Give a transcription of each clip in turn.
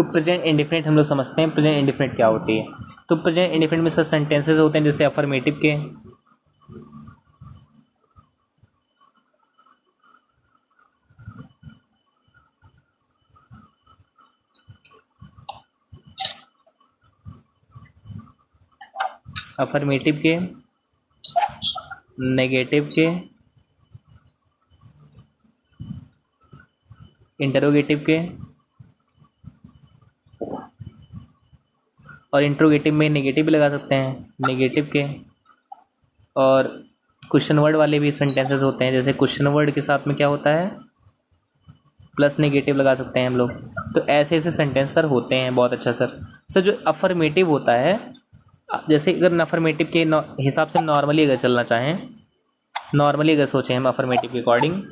तो present indefinite हम लोग समझते हैं प्रेजेंट इंडेफिनिट क्या होती है। तो प्रेजेंट इंडेफिनिट में सब सेंटेंसेस होते हैं जैसे अफर्मेटिव के, अफर्मेटिव के, नेगेटिव के, इंटरोगेटिव के, और इंट्रोगेटिव में नेगेटिव भी लगा सकते हैं, नेगेटिव के, और क्वेश्चन वर्ड वाले भी सेंटेंसेस होते हैं जैसे क्वेश्चन वर्ड के साथ में क्या होता है प्लस नेगेटिव लगा सकते हैं हम लोग। तो ऐसे ऐसे सेंटेंस सर होते हैं। बहुत अच्छा सर जो अफर्मेटिव होता है, जैसे अगर अफर्मेटिव के हिसाब से नॉर्मली अगर चलना चाहें, नॉर्मली अगर सोचें हम अफर्मेटिव के अकॉर्डिंग,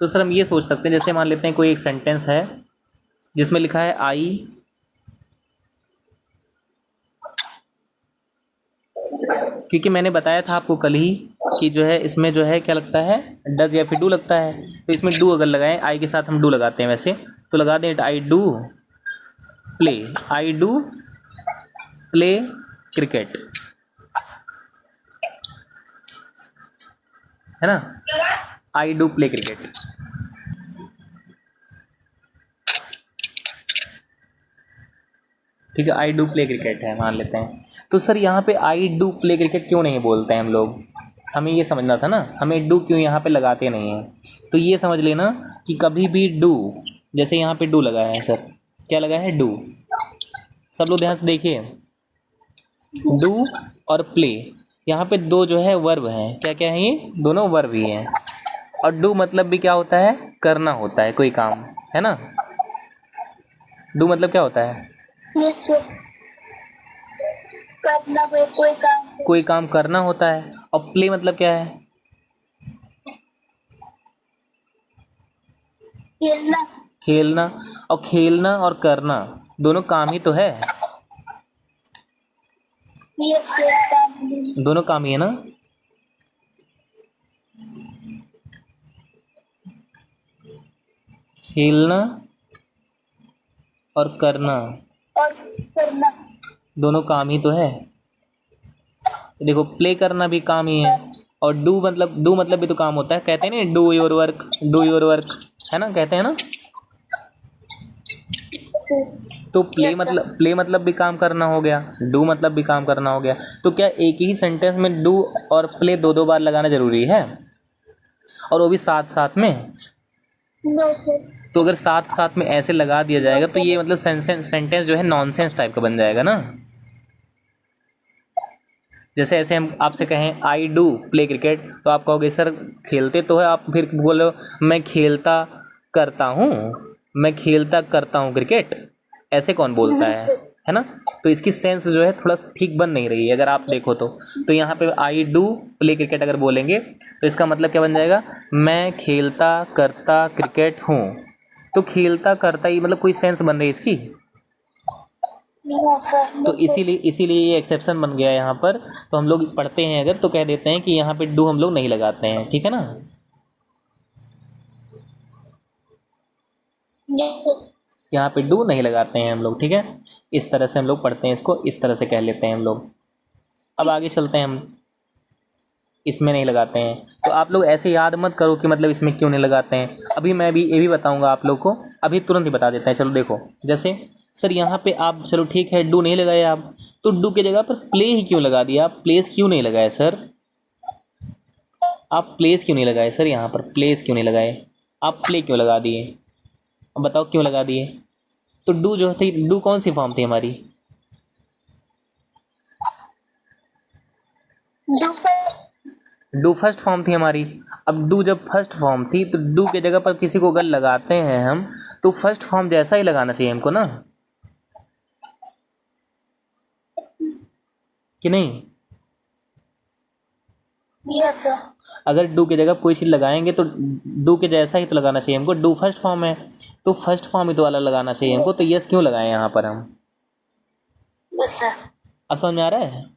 तो सर हम ये सोच सकते हैं जैसे मान लेते हैं कोई एक सेंटेंस है जिसमें लिखा है आई, क्योंकि मैंने बताया था आपको कल ही कि जो है इसमें जो है क्या लगता है डज या फिर डू लगता है। तो इसमें डू अगर लगाएं, आई के साथ हम डू लगाते हैं वैसे, तो लगा दें I do play, I do play cricket, है ना, आई डू प्ले क्रिकेट। ठीक है, आई डू प्ले क्रिकेट है मान लेते हैं। तो सर यहाँ पे आई डू प्ले क्रिकेट क्यों नहीं बोलते हैं हम लोग, हमें ये समझना था ना, हमें डू क्यों यहाँ पे लगाते नहीं हैं। तो ये समझ लेना कि कभी भी डू, जैसे यहाँ पे डू लगा है सर, क्या लगा है डू, सब लोग ध्यान से देखिए, डू और प्ले, यहाँ पे दो जो है वर्ब हैं, क्या क्या है ये दोनों वर्ब ही हैं। और डू मतलब भी क्या होता है करना होता है कोई काम, है ना। डू मतलब क्या होता है करना, कोई काम करना होता है। और प्ले मतलब क्या है खेलना, खेलना। और खेलना और करना दोनों काम ही तो है, ये से काम, दोनों काम ही है ना। खेलना और करना और करना, दोनों काम ही तो है। देखो प्ले करना भी काम ही है, और डू मतलब भी तो काम होता है, कहते हैं ना do your work, do your work, है ना, कहते हैं ना। तो प्ले मतलब भी काम करना हो गया, डू मतलब भी काम करना हो गया। तो क्या एक ही सेंटेंस में डू और प्ले दो दो बार लगाना जरूरी है, और वो भी साथ साथ में। तो अगर साथ साथ में ऐसे लगा दिया जाएगा तो ये मतलब सेंटेंस जो है नॉनसेंस टाइप का बन जाएगा ना। जैसे ऐसे हम आपसे कहें आई डू प्ले क्रिकेट, तो आप कहोगे सर खेलते तो है, आप फिर बोलो मैं खेलता करता हूँ, मैं खेलता करता हूँ क्रिकेट, ऐसे कौन बोलता है ना। तो इसकी सेंस जो है थोड़ा ठीक बन नहीं रही है अगर आप देखो तो यहाँ पे आई डू प्ले क्रिकेट अगर बोलेंगे तो इसका मतलब क्या बन जाएगा, मैं खेलता करता क्रिकेट हूँ। तो खेलता करता ही मतलब कोई सेंस बन रही है इसकी। तो इसीलिए ये एक्सेप्शन बन गया यहाँ पर। तो हम लोग पढ़ते हैं अगर तो कह देते हैं कि यहाँ पे डू हम लोग नहीं लगाते हैं, ठीक है ना। यहाँ पे डू नहीं लगाते हैं हम लोग, ठीक है। इस तरह से हम लोग पढ़ते हैं इसको, इस तरह से कह लेते हैं हम लोग। अब आगे चलते हैं हम, इसमें नहीं लगाते हैं। तो आप लोग ऐसे याद मत करो कि मतलब इसमें क्यों नहीं लगाते हैं, अभी मैं भी ये भी बताऊंगा आप लोग को, अभी तुरंत ही बता देते हैं। चलो देखो, जैसे सर यहाँ पे आप चलो ठीक है डू नहीं लगाए आप, तो डू की जगह पर प्ले ही क्यों लगा दिया, आप प्लेस क्यों नहीं लगाए सर, आप प्लेस क्यों नहीं लगाए सर, यहाँ पर प्लेस क्यों नहीं लगाए, आप प्ले क्यों लगा दिए, अब बताओ क्यों लगा दिए। तो डू जो थी, डू कौन सी फॉर्म थी हमारी, डू फर्स्ट फॉर्म थी हमारी। अब डू जब फर्स्ट फॉर्म थी तो डू के जगह पर किसी को अगर लगाते हैं हम तो फर्स्ट फॉर्म जैसा ही लगाना चाहिए हमको ना, कि नहीं। अगर डू की जगह कोई चीज़ लगाएंगे तो डू के जैसा ही तो लगाना चाहिए हमको, डू फर्स्ट फॉर्म है तो फर्स्ट फॉर्म ही तो वाला लगाना चाहिए हमको। तो यस क्यों लगाए यहाँ पर हम, अब समझ में आ रहा है।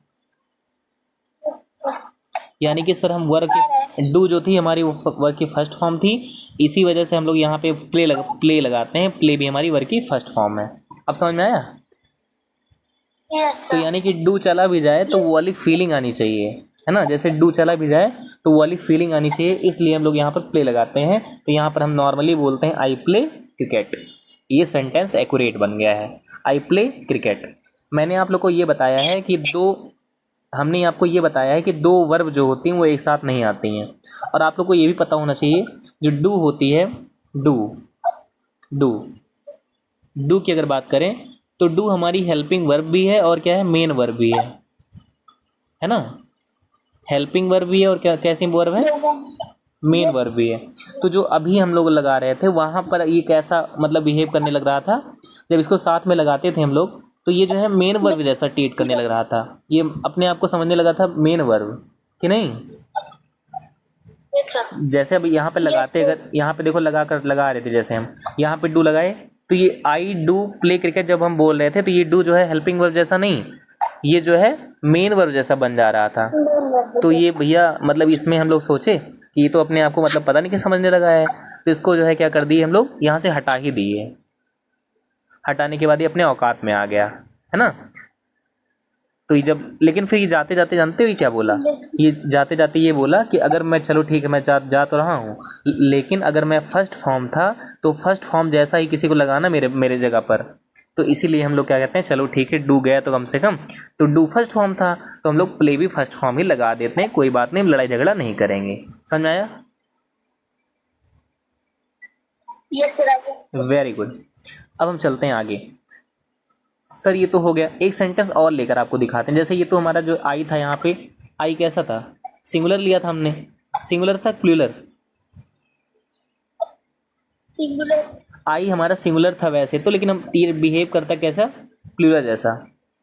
यानी कि सर हम वर्क की डू जो थी हमारी वर्क की फर्स्ट फॉर्म थी, इसी वजह से हम लोग यहाँ पे प्ले लगाते हैं, प्ले भी हमारी वर्क की फर्स्ट फॉर्म है। अब समझ में आया? यस तो सर। यानी कि डू चला भी जाए तो वो वाली फीलिंग आनी चाहिए, है ना? जैसे डू चला भी जाए तो वो वाली फीलिंग आनी चाहिए, इसलिए हम लोग यहाँ पर प्ले लगाते हैं। तो यहाँ पर हम नॉर्मली बोलते हैं आई प्ले क्रिकेट। ये सेंटेंस एक्यूरेट बन गया है, आई प्ले क्रिकेट। मैंने आप लोग को ये बताया है कि हमने आपको ये बताया है कि दो वर्ब जो होती हैं वो एक साथ नहीं आती हैं। और आप लोग को ये भी पता होना चाहिए, जो डू होती है, डू डू डू की अगर बात करें तो डू हमारी हेल्पिंग वर्ब भी है और क्या है, मेन वर्ब भी है ना? हेल्पिंग वर्ब भी है और क्या कैसी वर्ब है, मेन वर्ब भी है। तो जो अभी हम लोग लगा रहे थे वहाँ पर ये कैसा मतलब बिहेव करने लग रहा था, जब इसको साथ में लगाते थे हम लोग तो ये जो है मेन वर्ब जैसा ट्रीट करने लग रहा था, ये अपने आप को समझने लगा था मेन वर्ब कि नहीं। Yes sir. जैसे अब यहाँ पे लगाते, अगर यहाँ पे देखो लगा रहे थे, जैसे हम यहाँ पे डू लगाए तो ये आई डू प्ले क्रिकेट जब हम बोल रहे थे तो ये डू जो है हेल्पिंग वर्ब जैसा नहीं, ये जो है मेन वर्ब जैसा बन जा रहा था। तो ये भैया मतलब इसमें हम लोग सोचे कि ये तो अपने आप को मतलब पता नहीं क्या समझने लगा है, तो इसको जो है क्या कर दिए हम लोग यहाँ से हटा ही दिए। हटाने के बाद ये अपने औकात में आ गया, है ना? तो ये जब, लेकिन फिर ये जाते जाते जानते हो ये क्या बोला, ये जाते जाते ये बोला कि अगर मैं, चलो ठीक है मैं जा तो रहा हूँ, लेकिन अगर मैं फर्स्ट फॉर्म था तो फर्स्ट फॉर्म जैसा ही किसी को लगाना मेरे जगह पर। तो इसीलिए हम लोग क्या कहते हैं, चलो ठीक है डू गया तो कम से कम, तो डू फर्स्ट फॉर्म था तो हम लोग प्ले भी फर्स्ट फॉर्म ही लगा देते हैं, कोई बात नहीं, लड़ाई झगड़ा नहीं करेंगे। समझ में आया? Yes sir. Very good. अब हम चलते हैं आगे। सर ये तो हो गया, एक सेंटेंस और लेकर आपको दिखाते हैं। जैसे ये तो हमारा जो आई था, यहाँ पे आई कैसा था, सिंगुलर लिया था हमने, सिंगुलर था प्लूरल? सिंगुलर। आई हमारा सिंगुलर था वैसे तो, लेकिन हम ये बिहेव करता कैसा, प्लूरल जैसा।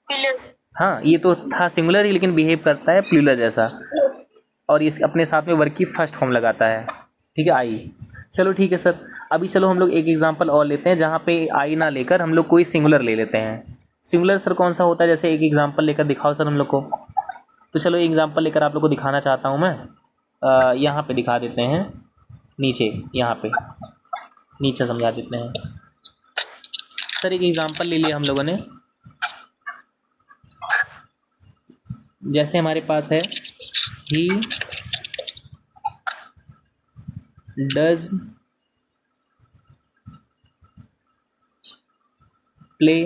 प्लस। हाँ ये तो था सिंगुलर ही, लेकिन बिहेव करता है प्लूरल जैसा, और इस अपने साथ में वर्ब की फर्स्ट फॉर्म लगाता है। ठीक है, आई। चलो ठीक है सर, अभी चलो हम लोग एक एग्जांपल और लेते हैं जहाँ पे आई ना लेकर हम लोग कोई सिंगुलर ले लेते हैं। सिंगुलर सर कौन सा होता है, जैसे एक एग्जांपल लेकर दिखाओ सर हम लोग को। तो चलो एग्जांपल लेकर आप लोग को दिखाना चाहता हूँ मैं, यहाँ पे दिखा देते हैं, नीचे यहाँ पे नीचे समझा देते हैं। सर एक एग्जांपल ले लिया हम लोगों ने, जैसे हमारे पास है he does play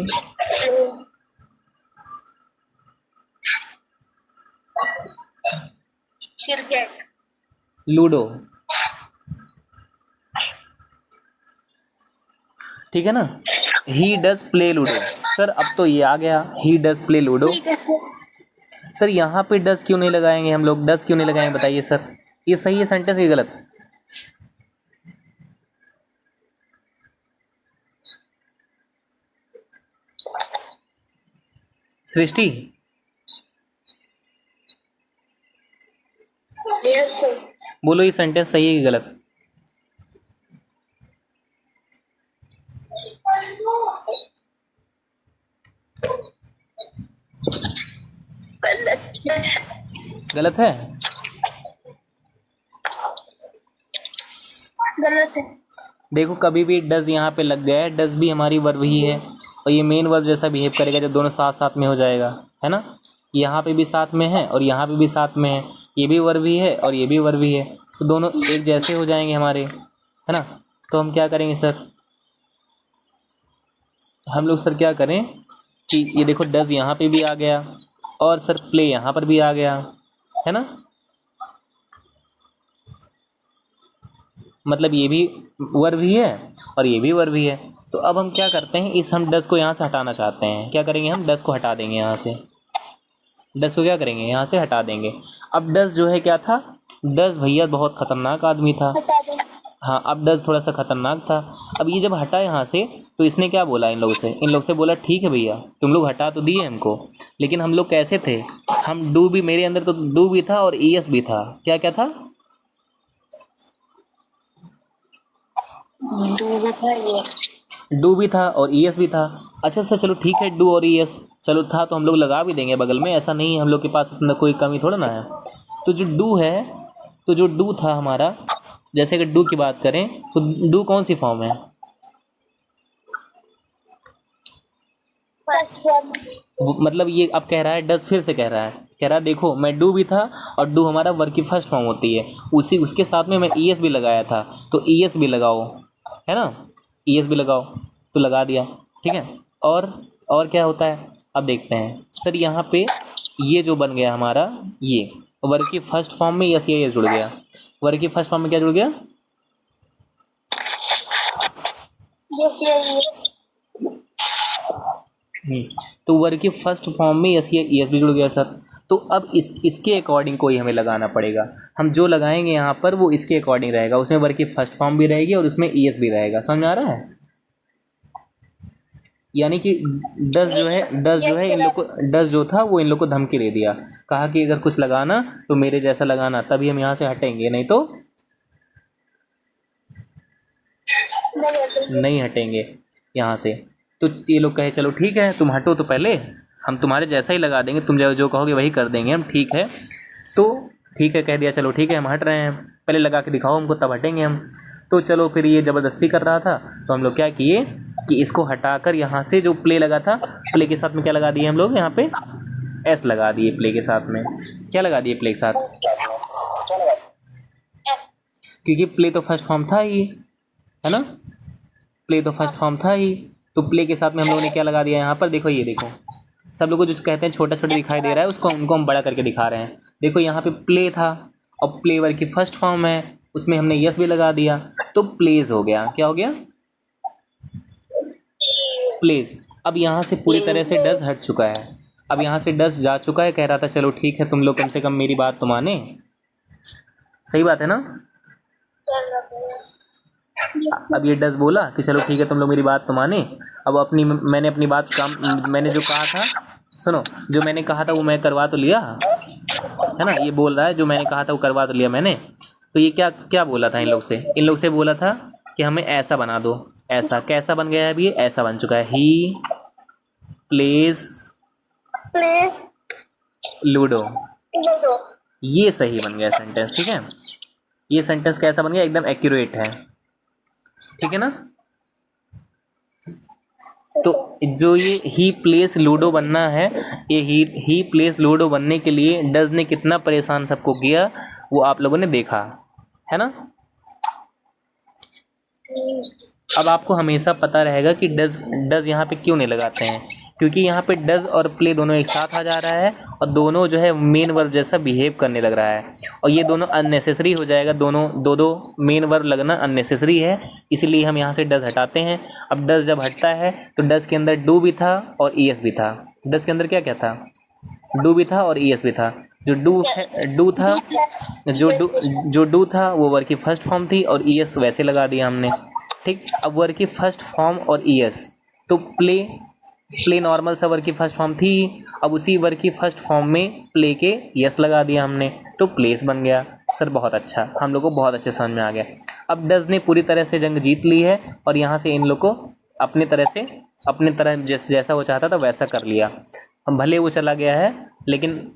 cricket. Ludo. ठीक है ना, he does play ludo. Sir अब तो ये आ गया, ही डज प्ले लूडो। ठीक है सर। सर यहाँ पे डज क्यों नहीं लगाएंगे हम लोग, डज क्यों नहीं लगाएंगे बताइए सर, ये सही है सेंटेंस ये गलत? सृष्टि यस सर। बोलो ये सेंटेंस सही है कि गलत? गलत है? गलत है। देखो कभी भी डज यहाँ पे लग गया है, डज भी हमारी वर्ब ही है और ये मेन वर्ब जैसा बिहेव करेगा जब दोनों साथ साथ में हो जाएगा, है ना? यहाँ पे भी साथ में है और यहाँ पे भी साथ में है, ये भी वर्ब ही है और ये भी वर्ब ही है, तो दोनों एक जैसे हो जाएंगे हमारे, है ना? तो हम क्या करेंगे सर, हम लोग सर क्या करें कि ये देखो डज यहाँ पे भी आ गया और सर प्ले यहाँ पर भी आ गया, है ना? मतलब ये भी वर्ब ही है और ये भी वर्ब ही है। तो अब हम क्या करते हैं, इस हम डज को यहाँ से हटाना चाहते हैं, क्या करेंगे हम डज को हटा देंगे यहाँ से, डज को क्या करेंगे यहाँ से हटा देंगे। अब डज जो है क्या था, डज भैया बहुत खतरनाक आदमी था, बता दें। हाँ अब डज थोड़ा सा खतरनाक था। अब ये जब हटा यहाँ से तो इसने क्या बोला इन लोग से बोला ठीक है भैया तुम लोग हटा तो दिए हमको, लेकिन हम लोग कैसे थे, हम डू भी, मेरे अंदर तो डू भी था और ईएस भी था, क्या क्या था, डू भी था और ईएस भी था। अच्छा सर चलो ठीक है, डू और ईएस चलो था तो हम लोग लगा भी देंगे बगल में, ऐसा नहीं है हम लोग के पास इतना कोई कमी थोड़ा ना है। तो जो डू है, तो जो डू था हमारा, जैसे अगर डू की बात करें तो डू कौन सी फॉर्म है, फर्स्ट फॉर्म मतलब ये अब कह रहा है, डज फिर से कह रहा है देखो मैं डू भी था और डू हमारा वर्ब की फर्स्ट फॉर्म होती है, उसी उसके साथ में मैं ईएस भी लगाया था, तो ईएस भी लगाओ, है ना, ईएस भी लगाओ, तो लगा दिया, ठीक है। और क्या होता है अब देखते हैं सर, यहाँ पे ये जो बन गया हमारा, ये वर्ब की फर्स्ट फॉर्म में यस या यस जुड़ गया, वर्ब की फर्स्ट फॉर्म में क्या जुड़ गया, तो वर्ग की फर्स्ट फॉर्म में यस या यस भी जुड़ गया सर। तो अब इसके अकॉर्डिंग कोई हमें लगाना पड़ेगा, हम जो लगाएंगे यहाँ पर वो इसके अकॉर्डिंग रहेगा, उसमें वर्ग की फर्स्ट फॉर्म भी रहेगी और उसमें ईएस भी रहेगा, समझ में आ रहा है। यानी कि डस जो है इन लोग को, डस जो था वो इन लोग को धमकी दे दिया, कहा कि अगर कुछ लगाना तो मेरे जैसा लगाना, तभी हम यहाँ से हटेंगे, नहीं तो नहीं हटेंगे यहाँ से। तो ये लोग कहे चलो ठीक है तुम हटो, तो पहले हम तुम्हारे जैसा ही लगा देंगे, तुम जो कहोगे वही कर देंगे हम, ठीक है। तो ठीक है कह दिया, चलो ठीक है हम हट रहे हैं, पहले लगा के दिखाओ हमको तब हटेंगे हम। तो चलो फिर ये ज़बरदस्ती कर रहा था, तो हम लोग क्या किए कि इसको हटाकर यहाँ से जो प्ले लगा था, प्ले के साथ में क्या लगा दिए हम लोग, यहाँ पे एस लगा दिए, प्ले के साथ में क्या लगा दिए, प्ले के साथ, क्योंकि प्ले तो फर्स्ट फॉर्म था ही, है ना, प्ले तो फर्स्ट फॉर्म था ही, तो प्ले के साथ में हम लोगों ने क्या लगा दिया यहाँ पर, देखो ये देखो, सब लोगों को जो कहते हैं छोटा छोटा दिखाई दे रहा है उसको उनको हम बड़ा करके दिखा रहे हैं। देखो यहाँ पे प्ले था और प्ले वर्ग की फर्स्ट फॉर्म है, उसमें हमने यस भी लगा दिया, तो प्लेज हो गया, क्या हो गया, प्लेज। अब यहाँ से पूरी तरह से डस हट चुका है, अब यहाँ से डस जा चुका है, कह रहा था चलो ठीक है तुम लोग कम से कम मेरी बात तो माने, सही बात है ना। अब ये डस बोला कि चलो ठीक है तुम लोग मेरी बात तो माने, अब मैंने अपनी बात मैंने जो कहा था, सुनो, जो मैंने कहा था वो मैं करवा तो लिया, है ना, ये बोल रहा है जो मैंने कहा था वो करवा तो लिया मैंने। तो ये क्या क्या बोला था इन लोग से बोला था कि हमें ऐसा बना दो, ऐसा कैसा बन गया है अभी, ये ऐसा बन चुका है, ही प्लेस लूडो, ये सही बन गया सेंटेंस, ठीक है, ये सेंटेंस कैसा बन गया, एकदम एक्यूरेट है, ठीक है ना। तो जो ये ही प्लेस लूडो बनना है, ये ही प्लेस लूडो बनने के लिए डज ने कितना परेशान सबको किया वो आप लोगों ने देखा, है ना। अब आपको हमेशा पता रहेगा कि डज यहाँ पे क्यों नहीं लगाते हैं, क्योंकि यहाँ पे डज और प्ले दोनों एक साथ आ जा रहा है और दोनों जो है मेन वर्ब जैसा बिहेव करने लग रहा है, और ये दोनों अननेसेसरी हो जाएगा, दोनों दो मेन वर्ब लगना अननेसेसरी है, इसलिए हम यहाँ से डज हटाते हैं। अब डज जब हटता है तो डज के अंदर डू भी था और ईएस भी था, डज के अंदर क्या क्या था, डू भी था और ईएस भी था, जो डू था वो वर्ब की फर्स्ट फॉर्म थी और ईएस वैसे लगा दिया हमने, ठीक। अब वर्ब की फर्स्ट फॉर्म और ईएस, तो प्ले नॉर्मल सा वर्ब की फर्स्ट फॉर्म थी, अब उसी वर्ब की फर्स्ट फॉर्म में प्ले के यस लगा दिया हमने, तो प्लेस बन गया। सर बहुत अच्छा, हम लोग को बहुत अच्छे समझ में आ गया। अब डज ने पूरी तरह से जंग जीत ली है और यहाँ से इन लोग को अपने तरह जैसा वो चाहता था वैसा कर लिया। हम भले वो चला गया है, लेकिन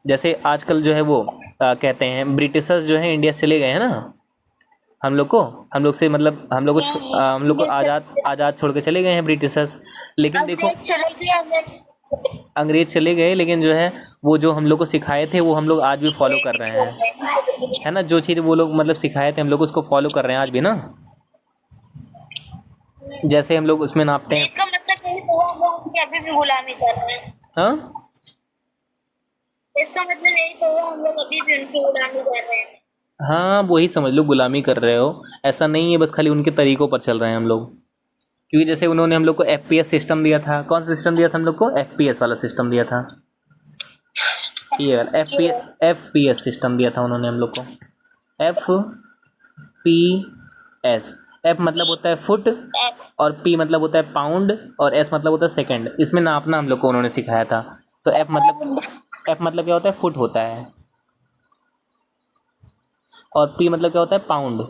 जैसे आजकल जो है वो कहते हैं ब्रिटिशर्स जो है इंडिया से चले गए हैं ना, हम लोग को आज़ाद छोड़ के चले गए हैं ब्रिटिशर्स, लेकिन देखो अंग्रेज चले गए, लेकिन जो है वो जो हम लोग को सिखाए थे वो हम लोग आज भी फॉलो कर रहे हैं, है ना, जो चीज़ वो लोग मतलब सिखाए थे हम लोग उसको फॉलो कर रहे हैं आज भी ना, जैसे हम लोग उसमें नापते हैं, इसका मतलब यही हुआ हम लोग उनकी अभी भी गुलामी कर रहे हैं। हाँ इसका मतलब यही हुआ हम लोग अभी भी उनकी गुलामी कर रहे हैं। हाँ वही समझ लो, गुलामी कर रहे हो, ऐसा नहीं है बस खाली उनके तरीकों पर चल रहे हैं हम लोग, क्योंकि जैसे उन्होंने हम लोग को FPS सिस्टम दिया था, कौन सा सिस्टम दिया था हम लोग को, FPS वाला सिस्टम दिया था, ये FPS सिस्टम दिया था उन्होंने हम लोग को, FPS, F मतलब होता है फुट और P मतलब होता है पाउंड और S मतलब होता है सेकंड, इसमें नापना हम लोग को उन्होंने सिखाया था। तो F मतलब क्या होता है, फुट होता है, और P मतलब क्या होता है, पाउंड,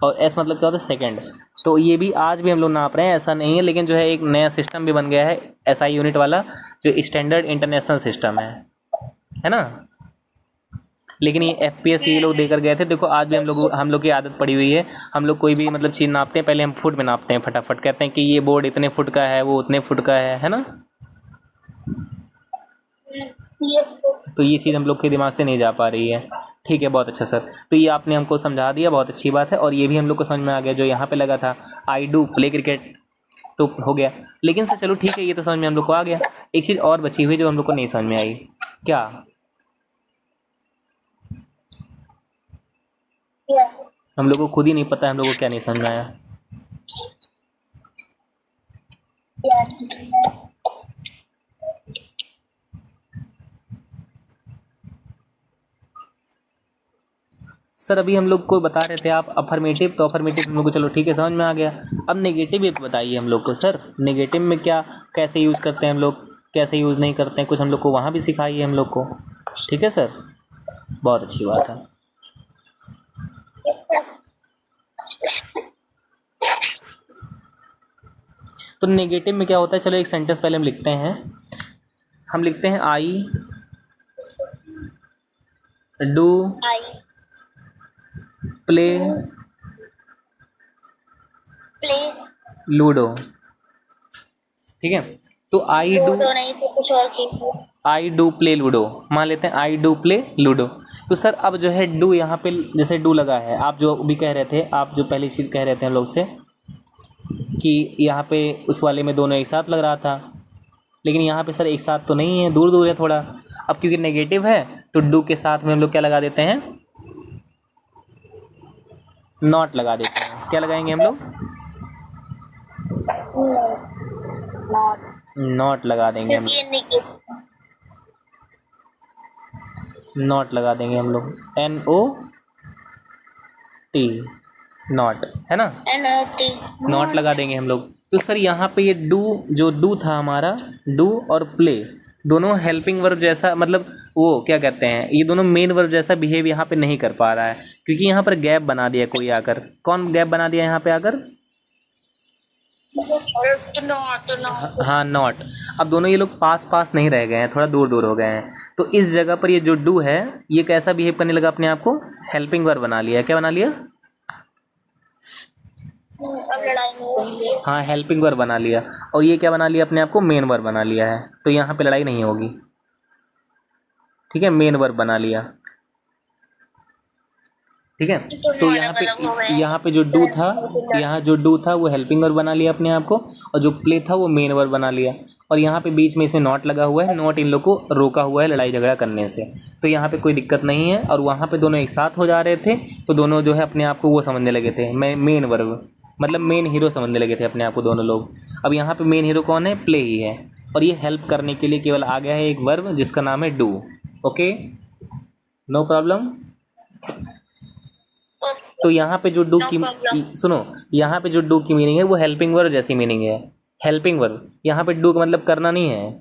और S मतलब क्या होता है, सेकंड। तो ये भी आज भी हम लोग नाप रहे हैं, ऐसा नहीं है, लेकिन जो है एक नया सिस्टम भी बन गया है SI यूनिट वाला, जो स्टैंडर्ड इंटरनेशनल सिस्टम है ना। लेकिन ये FPS ये लोग देकर गए थे। देखो आज भी हम लोग की आदत पड़ी हुई है, हम लोग कोई भी मतलब चीज़ नापते हैं पहले हम फुट में नापते हैं, फटाफट कहते हैं कि ये बोर्ड इतने फुट का है, वो उतने फुट का है ना। Yes sir. तो ये चीज़ हम लोग के दिमाग से नहीं जा पा रही है। ठीक है, बहुत अच्छा सर। तो ये आपने हमको समझा दिया, बहुत अच्छी बात है। और ये भी हम लोग को समझ में आ गया जो यहाँ पे लगा था, आई डू प्ले क्रिकेट, तो हो गया। लेकिन सर चलो ठीक है, ये तो समझ में हम लोग को आ गया। एक चीज़ और बची हुई जो हम लोग को नहीं समझ में आई, क्या? यस हम लोग को खुद ही नहीं पता हम लोग को क्या नहीं समझ में आया। यस। सर अभी हम लोग को बता रहे थे आप अफर्मेटिव, तो अफर्मेटिव हम लोग को चलो ठीक है समझ में आ गया। अब नेगेटिव भी बताइए हम लोग को सर, नेगेटिव में क्या कैसे यूज़ करते हैं हम लोग, कैसे यूज़ नहीं करते हैं, कुछ हम लोग को वहाँ भी सिखाइए हम लोग को। ठीक है सर, बहुत अच्छी बात है। तो नेगेटिव में क्या होता है, चलो एक सेंटेंस पहले हम लिखते हैं। हम लिखते हैं I do I play play ludo. ठीक है, तो आई डू, लूडो नहीं तो कुछ और कीजिए। आई डू प्ले लूडो, मान लेते हैं आई डू प्ले लूडो। तो सर अब जो है डू यहाँ पे जैसे डू लगा है, आप जो भी कह रहे थे, आप जो पहली चीज़ कह रहे थे हम लोग से कि यहाँ पे उस वाले में दोनों एक साथ लग रहा था, लेकिन यहाँ पे सर एक साथ तो नहीं है, दूर दूर है थोड़ा। अब क्योंकि नेगेटिव है तो डू के साथ में हम लोग क्या लगा देते हैं, नॉट लगा देते हैं। क्या लगाएंगे हम लोग, नॉट, नॉट लगा देंगे हम क्योंकि ये नेगेटिव नॉट लगा देंगे हम लोग, NOT, नॉट, है ना, नॉट लगा देंगे हम लोग। तो सर यहाँ पे ये डू, जो डू था हमारा, डू और प्ले दोनों हेल्पिंग वर्ब जैसा, मतलब वो क्या कहते हैं, ये दोनों मेन वर्ब जैसा बिहेव यहाँ पे नहीं कर पा रहा है, क्योंकि यहाँ पर गैप बना दिया कोई आकर। कौन गैप बना दिया यहाँ पे आकर? हाँ, नॉट। अब दोनों ये लोग पास पास नहीं रह गए हैं, थोड़ा दूर दूर हो गए हैं। तो इस जगह पर ये जो डू है ये कैसा बिहेव करने लगा अपने आप को, हेल्पिंग वर्ब बना लिया। क्या बना लिया? अब लड़ाई नहीं होगी। हाँ, हेल्पिंग वर्ब बना लिया। और ये क्या बना लिया अपने आप को, मेन वर्ब बना लिया है। तो यहाँ पे लड़ाई नहीं होगी। ठीक है, मेन वर्ब बना लिया। ठीक है, तो यहाँ पे जो डू था, यहाँ जो डू था वो हेल्पिंग वर्ब बना लिया अपने आप को, और जो प्ले था वो मेन वर्ब बना लिया। और यहाँ पे बीच में इसमें नॉट लगा हुआ है, नॉट इन लोग को रोका हुआ है लड़ाई झगड़ा करने से। तो यहाँ पे कोई दिक्कत नहीं है। और वहाँ पे दोनों एक साथ हो जा रहे थे, तो दोनों जो है अपने आप को वो समझने लगे थे, मेन वर्ब, मतलब मेन हीरो समझने लगे थे अपने आप को दोनों लोग। अब यहाँ पे मेन हीरो कौन है, प्ले ही है। और ये हेल्प करने के लिए केवल आ गया है एक वर्ब जिसका नाम है डू। Okay, no problem. तो यहाँ पे जो डू की, सुनो, यहाँ पे जो डू की मीनिंग है वो हेल्पिंग वर्ब जैसी मीनिंग है। हेल्पिंग वर्ब, यहाँ पे डू का मतलब करना नहीं है,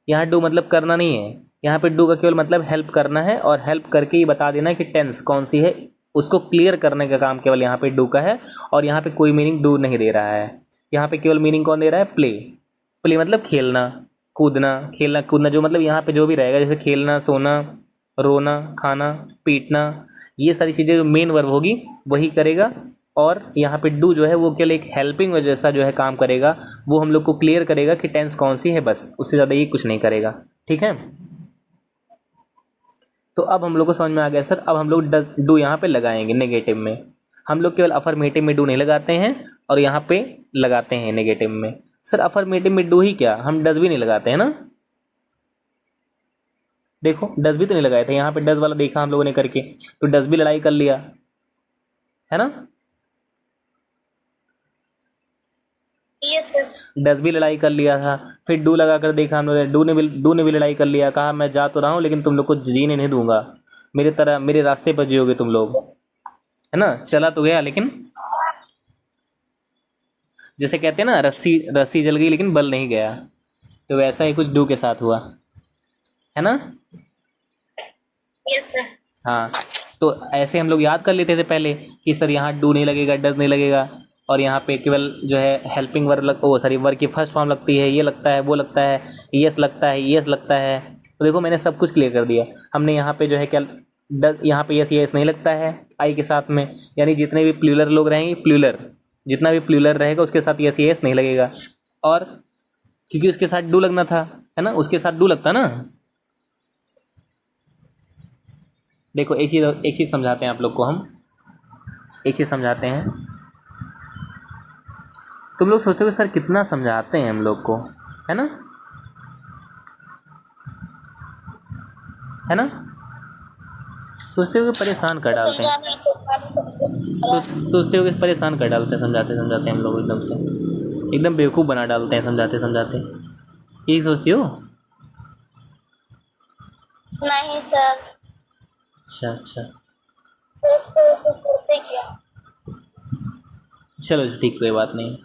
यहाँ डू मतलब करना नहीं है, यहाँ पे डू का केवल मतलब हेल्प करना है। और हेल्प करके ये बता देना कि टेंस कौन सी है, उसको क्लियर करने का काम केवल यहाँ पे डू का है। और यहाँ पे कोई मीनिंग डू नहीं दे रहा है, यहाँ पे केवल मीनिंग कौन दे रहा है, प्ले। प्ले मतलब खेलना कूदना, खेलना कूदना, जो मतलब यहाँ पे जो भी रहेगा, जैसे खेलना, सोना, रोना, खाना, पीटना, ये सारी चीज़ें जो मेन वर्ब होगी वही करेगा। और यहाँ पे डू जो है वो केवल एक हेल्पिंग वर्ब जैसा जो है काम करेगा, वो हम लोग को क्लियर करेगा कि टेंस कौन सी है, बस उससे ज़्यादा ये कुछ नहीं करेगा। ठीक है, तो अब हम लोग को समझ में आ गया सर। अब हम लोग डू यहाँ पे लगाएंगे नेगेटिव में। हम लोग केवल अफर्मेटिव में डू नहीं लगाते हैं, और यहाँ पे लगाते हैं नेगेटिव में। सर अफर्मेटिव में डू ही क्या, हम डज भी नहीं लगाते हैं ना। देखो डज भी तो नहीं लगाए थे, यहाँ पे डज वाला देखा हम लोगों ने करके, तो डज भी लड़ाई कर लिया है ना। डज भी लड़ाई कर लिया था। फिर डू लगा कर देखा हम लोगों ने, डू ने भी लड़ाई कर लिया, कहा मैं जा तो रहा हूँ लेकिन तुम लोग को जीने नहीं दूंगा, मेरे तरह मेरे रास्ते पर जियोगे तुम लोग, है ना। चला तो गया, लेकिन जैसे कहते हैं ना, रस्सी जल गई लेकिन बल नहीं गया, तो वैसा ही कुछ डू के साथ हुआ, है ना। हाँ, तो ऐसे हम लोग याद कर लेते थे पहले कि सर यहाँ डू नहीं लगेगा, डज नहीं लगेगा, और यहाँ पे केवल जो है हेल्पिंग वर्ब वर्ब की फर्स्ट फॉर्म लगती है, ये लगता है, वो लगता है, यस लगता है, यस लगता है। तो देखो मैंने सब कुछ क्लियर कर दिया। हमने यहाँ पे जो है क्या यहाँ पे यस यस नहीं लगता है आई के साथ में, यानी जितने भी प्लूरल लोग रहेंगे, प्लूरल जितना भी प्लूरल रहेगा उसके साथ यस यस नहीं लगेगा। और क्योंकि उसके साथ डू लगना था, है ना, उसके साथ डू लगता ना। देखो एक चीज़ समझाते हैं आप लोग को, हम एक चीज़ समझाते हैं। तुम लोग सोचते हो सर कितना समझाते हैं हम लोग को, है ना, है ना, सोचते हो कि परेशान कर डालते हैं, समझाना तो सोचते हो कि परेशान कर डालते हैं समझाते समझाते हम लोग, एकदम से एकदम बेवकूफ़ बना डालते हैं समझाते समझाते, यही सोचती हो? नहीं सर, अच्छा अच्छा, करते क्या। चलो ठीक, कोई बात नहीं।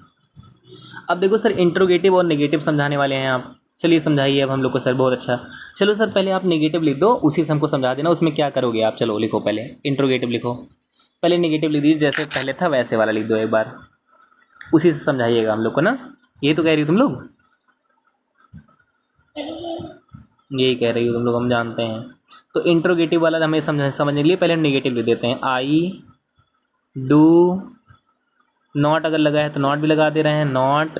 अब देखो सर, इंट्रोगेटिव और नेगेटिव समझाने वाले हैं आप, चलिए समझाइए अब हम लोग को सर। बहुत अच्छा, चलो सर पहले आप नेगेटिव लिख दो, उसी से हमको समझा देना उसमें क्या करोगे आप। चलो लिखो, पहले इंट्रोगेटिव लिखो, पहले नेगेटिव लिख दीजिए, जैसे पहले था वैसे वाला लिख दो एक बार, उसी से समझाइएगा हम लोग को ना। यही तो कह रही हो तुम लोग, यही कह रही हो तुम लोग, हम जानते हैं। तो इंट्रोगेटिव वाला हमें समझने के लिए पहले नेगेटिव लिख देते हैं। आई डू नॉट अगर लगा है तो नॉट भी लगा दे रहे हैं, नॉट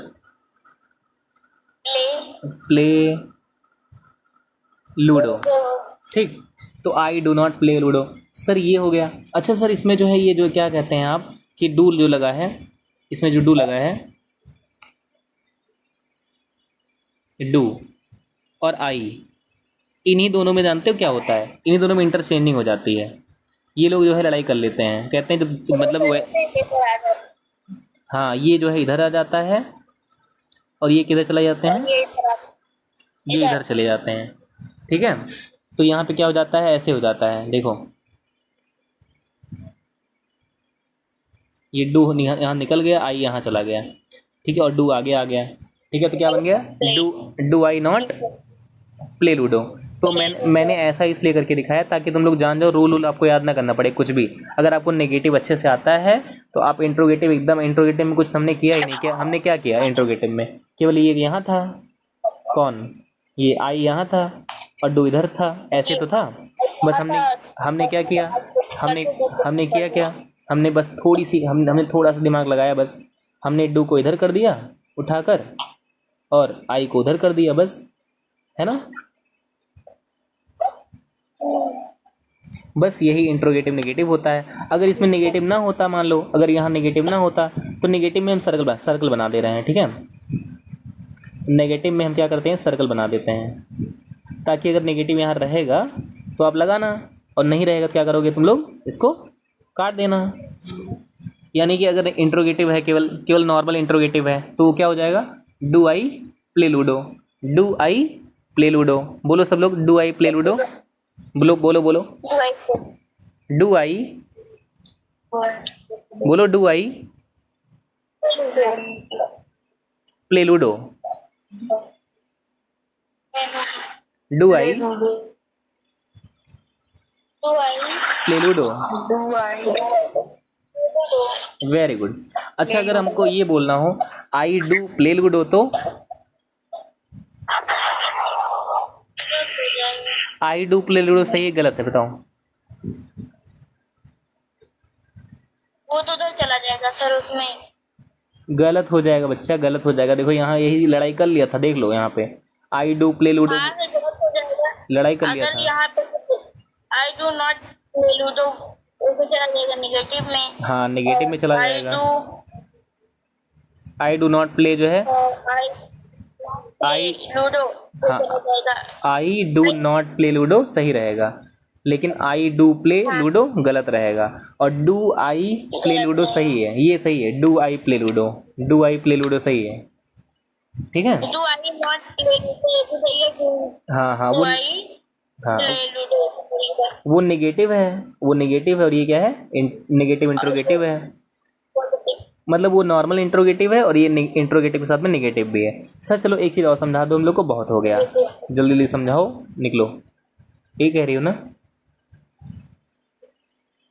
प्ले प्ले लूडो, ठीक। तो I do not play ludo, sir ये हो गया। अच्छा सर, इसमें जो है ये जो क्या कहते हैं आप कि डू जो लगा है, इसमें जो डू लगा है, डू और आई, इन्हीं दोनों में जानते हो क्या होता है, इन्हीं दोनों में इंटरचेंजिंग हो जाती है। ये लोग जो है लड़ाई कर लेते हैं, कहते हैं जब मतलब हाँ, ये जो है इधर आ जाता है और ये किधर चले जाते हैं, ये इधर चले जाते हैं, ठीक है। तो यहाँ पे क्या हो जाता है, ऐसे हो जाता है, देखो ये डू यहाँ निकल गया, आई यहाँ चला गया, ठीक है, और डू आगे आ गया, ठीक है। तो क्या बन गया, do I not play ludo. तो मैंने ऐसा इसलिए करके दिखाया ताकि तुम लोग जान जाओ, रूल आपको याद ना करना पड़े कुछ भी। अगर आपको नेगेटिव अच्छे से आता है तो आप इंट्रोगेटिव एकदम, इंट्रोगेटिव में कुछ हमने किया ही नहीं, क्या हमने क्या किया इंट्रोगेटिव में, केवल ये यहाँ था, कौन, ये आई यहाँ था और डू इधर था, ऐसे तो था। बस हमने हमने क्या किया, हमने हमने किया क्या, हमने बस थोड़ी सी हमने थोड़ा सा दिमाग लगाया, बस हमने डू को इधर कर दिया उठाकर और आई को उधर कर दिया, बस, है ना। बस यही इंट्रोगेटिव नेगेटिव होता है। अगर इसमें नेगेटिव ना होता, मान लो अगर यहाँ नेगेटिव ना होता तो नेगेटिव में हम सर्कल बना दे रहे हैं, ठीक है। नेगेटिव में हम क्या करते हैं, सर्कल बना देते हैं, ताकि अगर नेगेटिव यहाँ रहेगा तो आप लगाना, और नहीं रहेगा तो क्या करोगे तुम लोग, इसको काट देना। यानी कि अगर इंट्रोगेटिव है, केवल केवल नॉर्मल इंट्रोगेटिव है, तो वो क्या हो जाएगा, do I play ludo, do I play ludo. बोलो सब लोग, डू आई प्ले लूडो, बोलो बोलो बोलो, डू आई, बोलो do I play ludo, do I play ludo, very good. अच्छा, अगर हमको ये बोलना हो आई डू प्ले लूडो, तो आई डू प्ले लूडो सही है गलत है, बताओ। वो तो उधर चला जाएगा सर, उसमें गलत हो जाएगा बच्चा, गलत हो जाएगा। देखो यहाँ यही लड़ाई कर लिया था, देख लो यहाँ पे आई डू प्ले लूडो, हाँ सर गलत हो जाएगा। लड़ाई कर लिया अगर था। यहाँ पे आई डू नॉट ले तो उसमें चला जाएगा नेगेटिव में। हाँ, नेगेटिव में चला आई जाएगा। Do, I do not play जो है, आई लूडो हाँ, चला जाएगा। I do not play ludo सही रहेगा, लेकिन आई डू प्ले लूडो गलत रहेगा, और डू आई प्ले लूडो सही है, ये सही है, do I play ludo, do I play ludo सही है, ठीक है। Do I not play ludo ये तो सही है। हाँ हाँ, डू वो आई हाँ प्ले लूडो वो नेगेटिव है, वो नेगेटिव है, और ये क्या है, नेगेटिव इंट्रोगेटिव है। मतलब वो नॉर्मल इंट्रोगेटिव है और ये इंट्रोगेटिव के साथ में नेगेटिव भी है। सर चलो एक चीज़ और समझा दो हम लोग को, बहुत हो गया, जल्दी जल्दी समझाओ, निकलो। ये कह रही हो ना?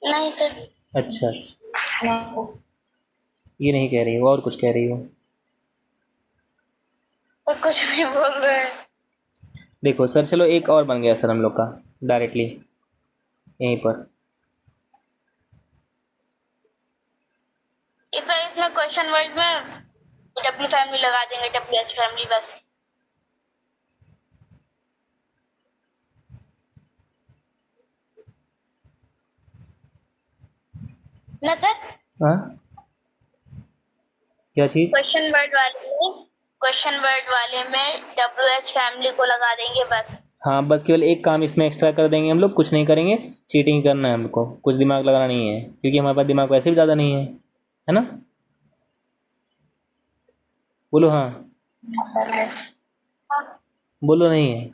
नहीं सर। अच्छा अच्छा, ये नहीं कह रही हो, और कुछ कह रही हो? और कुछ भी बोल रहे हैं। देखो सर, चलो एक और बन गया सर हम लोग का डायरेक्टली, यहीं पर। इसमें क्वेश्चन वर्ड में डब्ल्यू फैमिली लगा देंगे, डब्ल्यू एच फैमिली बस। ना सर, हाँ क्या चीज़? क्वेश्चन वर्ड वाले में डब्ल्यू एच फैमिली को लगा देंगे बस। हाँ बस केवल एक काम इसमें एक्स्ट्रा कर देंगे हम लोग, कुछ नहीं करेंगे, चीटिंग करना है हमको, कुछ दिमाग लगाना नहीं है, क्योंकि हमारे पास दिमाग वैसे भी ज़्यादा नहीं है ना? बोलो हाँ, बोलो नहीं है।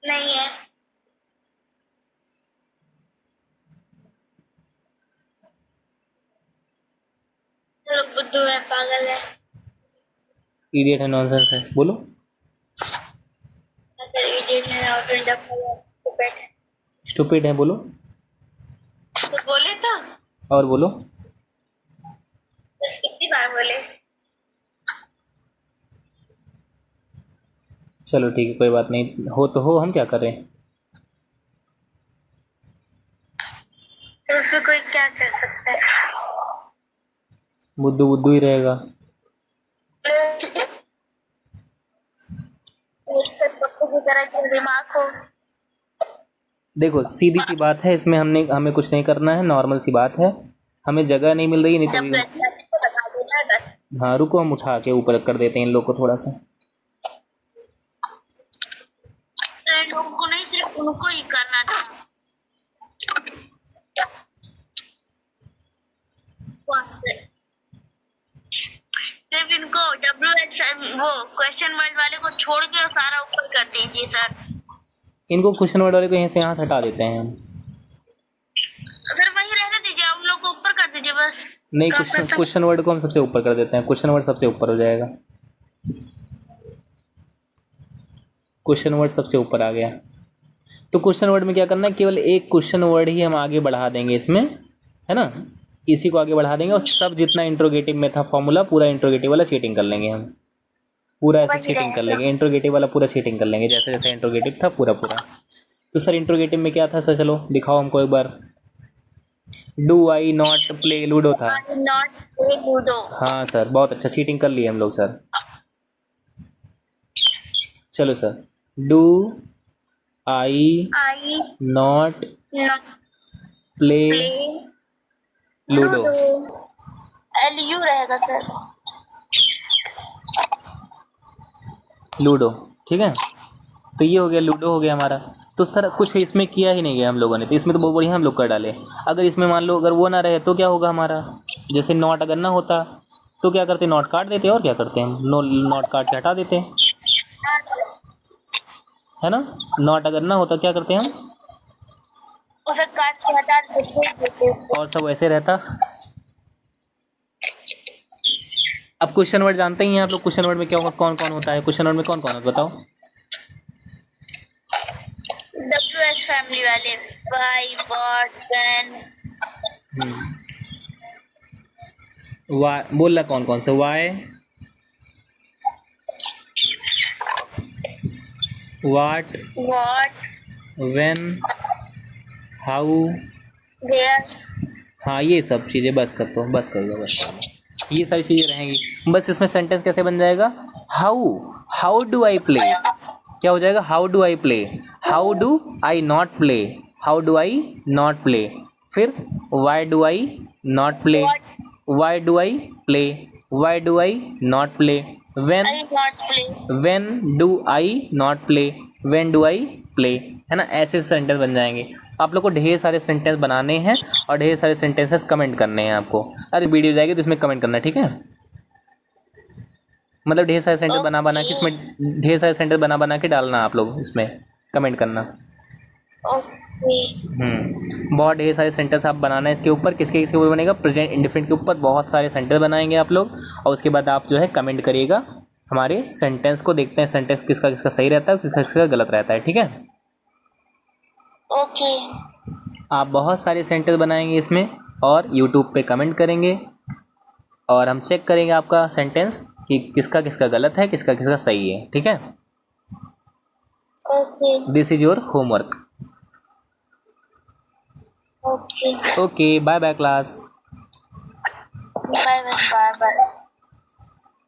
नहीं है। लोग बुद्धू है, पागल है। इडियट है, नॉनसेंस है, बोलो। सर इडियट है, आउटडोर स्टूपिड है। स्टूपिड है बोलो। तो बोले तो और बोलो। कितनी बार बोले? चलो ठीक है, कोई बात नहीं, हो तो हो, हम क्या करें। तो उसमें कोई क्या कर सकता है? बुद्धू बुद्धू ही रहेगा। पप्पू की तरह जो दिमाग हो। देखो सीधी सी बात है, इसमें हमें कुछ नहीं करना है, नॉर्मल सी बात है, हमें जगह नहीं मिल रही, नहीं तो लगा देना है बस। हाँ रुको, हम उठा के ऊपर कर देते हैं इन लोग को थोड़ा सा। लोगों को नहीं, सिर्फ उनको ही करना था। सिर्फ इनको डब्ल्यू एच वो क्वेश्चन वर्ड वाले को छोड़ के सारा ऊपर कर दीजिए सर। इनको क्वेश्चन वर्ड वाले को यहीं से यहाँ हटा देते हैं हम। सर वही रहने दीजिए, उन लोग को ऊपर कर दीजिए बस। नहीं, क्वेश्चन वर्ड को हम सबसे ऊपर कर देते हैं, क्वेश्चन वर्ड सबसे ऊपर हो जाएगा। क्वेश्चन वर्ड सबसे ऊपर आ गया, तो क्वेश्चन वर्ड में क्या करना है, केवल एक क्वेश्चन वर्ड ही हम आगे बढ़ा देंगे इसमें, है ना, इसी को आगे बढ़ा देंगे, और सब जितना इंट्रोगेटिव में था फॉर्मूला, पूरा इंट्रोगेटिव वाला चीटिंग कर लेंगे हम, पूरा ऐसे चीटिंग कर लेंगे, इंट्रोगेटिव वाला पूरा चीटिंग कर लेंगे, जैसे जैसे इंट्रोगेटिव था पूरा पूरा। तो सर इंट्रोगेटिव में क्या था सर, चलो दिखाओ हमको एक बार। Do I not play ludo था। Not play ludo. हाँ सर, बहुत अच्छा, चीटिंग कर लिए हम लोग सर। चलो sir, do I not play ludo. LU रहेगा सर। लूडो, ठीक है, तो ये हो गया, लूडो हो गया हमारा। तो सर कुछ इसमें किया ही नहीं गया हम लोगों ने, तो इसमें तो बहुत बढ़िया हम लोग कर डाले। अगर इसमें मान लो अगर वो ना रहे तो क्या होगा हमारा, जैसे नॉट अगर ना होता तो क्या करते, नॉट काट देते, और क्या करते हम, नॉट काट के हटा देते, है ना। नॉट अगर ना होता क्या करते हम, उसे काट के हटा देते, और सब वैसे रहता। अब क्वेश्चन वर्ड जानते ही हैं आप लोग, क्वेश्चन वर्ड में क्या होगा, कौन कौन होता है क्वेश्चन वर्ड में, कौन कौन होता है बताओ। WH फैमिली वाले, वाई, व्हाट, व्हेन। वाई बोल रहा, कौन कौन से, why, what, when, how, where. हाँ ये सब चीज़ें बस कर दो, बस कर दो, बस कर दो, ये सारी चीज़ें रहेंगी। बस इसमें सेंटेंस कैसे बन जाएगा, how how do I play, क्या हो जाएगा, how do I play, how do I not play, how do I not play, फिर why do I not play, why do I play, why do I not play, when do I not play, when do I play, है ना। ऐसे sentence बन जाएंगे। आप लोग को ढेर सारे सेंटेंस बनाने हैं और ढेर सारे सेंटेंसेस कमेंट करने हैं आपको। अरे वीडियो जाएगी तो इसमें कमेंट करना है, ठीक है, मतलब ढेर सारे सेंटेंस बना के इसमें, ढेर सारे सेंटेंस बना के डालना आप लोग इसमें, कमेंट करना। बहुत ढेर सारे सेंटेंस आप बनाना है इसके ऊपर, किसके ऊपर बनेगा, प्रेजेंट इंडिफिनिट के ऊपर बहुत सारे सेंटेंस बनाएंगे आप लोग, और उसके बाद आप जो है कमेंट करिएगा हमारे सेंटेंस को, देखते हैं सेंटेंस किसका किसका सही रहता है, किसका किसका गलत रहता है, ठीक है। ओके। आप बहुत सारे सेंटेंस बनाएंगे इसमें और यूट्यूब पे कमेंट करेंगे, और हम चेक करेंगे आपका सेंटेंस कि किसका किसका गलत है, किसका किसका सही है, ठीक है। Okay. This is your homework. Okay okay, bye bye class. Bye bye bye bye.